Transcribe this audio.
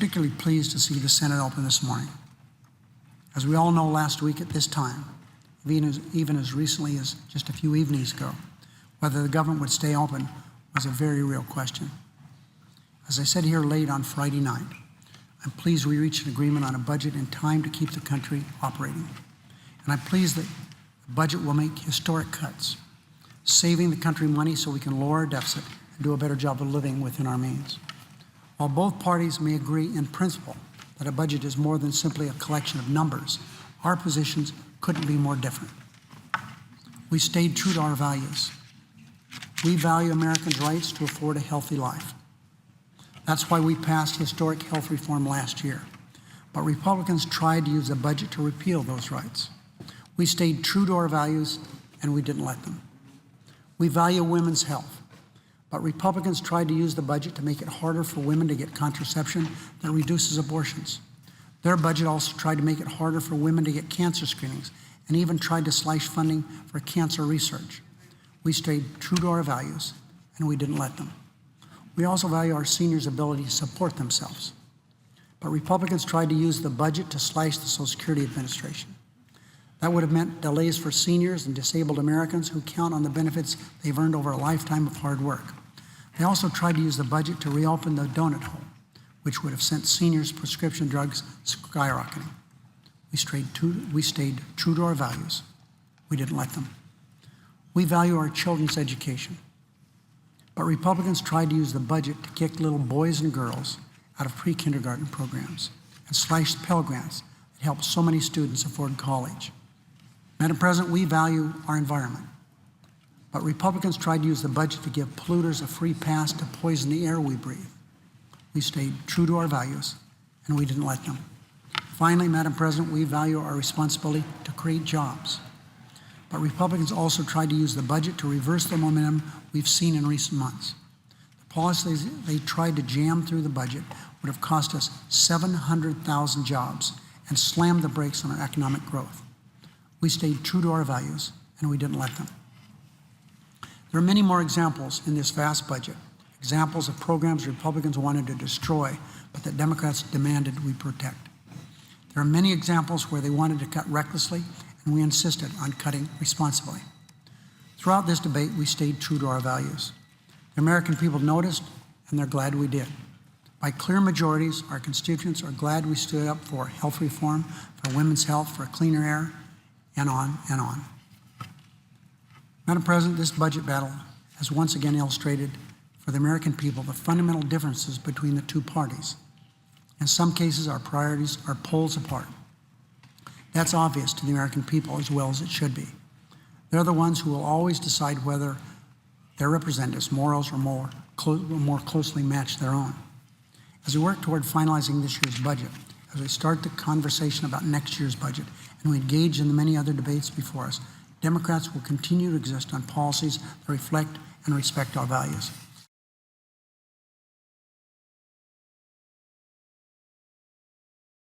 particularly pleased to see the Senate open this morning. As we all know, last week at this time, even as recently as just a few evenings ago, whether the government would stay open was a very real question. As I said here late on Friday night, I'm pleased we reached an agreement on a budget in time to keep the country operating. And I'm pleased that the budget will make historic cuts, saving the country money so we can lower our deficit and do a better job of living within our means. While both parties may agree in principle that a budget is more than simply a collection of numbers, our positions couldn't be more different. We stayed true to our values. We value Americans' rights to afford a healthy life. That's why we passed historic health reform last year. But Republicans tried to use the budget to repeal those rights. We stayed true to our values, and we didn't let them. We value women's health. But Republicans tried to use the budget to make it harder for women to get contraception that reduces abortions. Their budget also tried to make it harder for women to get cancer screenings and even tried to slash funding for cancer research. We stayed true to our values, and we didn't let them. We also value our seniors' ability to support themselves. But Republicans tried to use the budget to slash the Social Security Administration. That would have meant delays for seniors and disabled Americans who count on the benefits they've earned over a lifetime of hard work. They also tried to use the budget to reopen the donut hole, which would have sent seniors' prescription drugs skyrocketing. We stayed true to our values. We didn't let them. We value our children's education. But Republicans tried to use the budget to kick little boys and girls out of pre-kindergarten programs and slash Pell Grants that help so many students afford college. Madam President, we value our environment. But Republicans tried to use the budget to give polluters a free pass to poison the air we breathe. We stayed true to our values, and we didn't let them. Finally, Madam President, we value our responsibility to create jobs. But Republicans also tried to use the budget to reverse the momentum we've seen in recent months. The policies they tried to jam through the budget would have cost us 700,000 jobs and slammed the brakes on our economic growth. We stayed true to our values, and we didn't let them. There are many more examples in this vast budget, examples of programs Republicans wanted to destroy, but that Democrats demanded we protect. There are many examples where they wanted to cut recklessly, and we insisted on cutting responsibly. Throughout this debate, we stayed true to our values. The American people noticed, and they're glad we did. By clear majorities, our constituents are glad we stood up for health reform, for women's health, for cleaner air, and on and on. Madam President, this budget battle has once again illustrated for the American people the fundamental differences between the two parties. In some cases, our priorities are poles apart. That's obvious to the American people as well as it should be. They're the ones who will always decide whether their representatives' morals are more closely match their own. As we work toward finalizing this year's budget, as we start the conversation about next year's budget, and we engage in the many other debates before us, Democrats will continue to exist on policies that reflect and respect our values.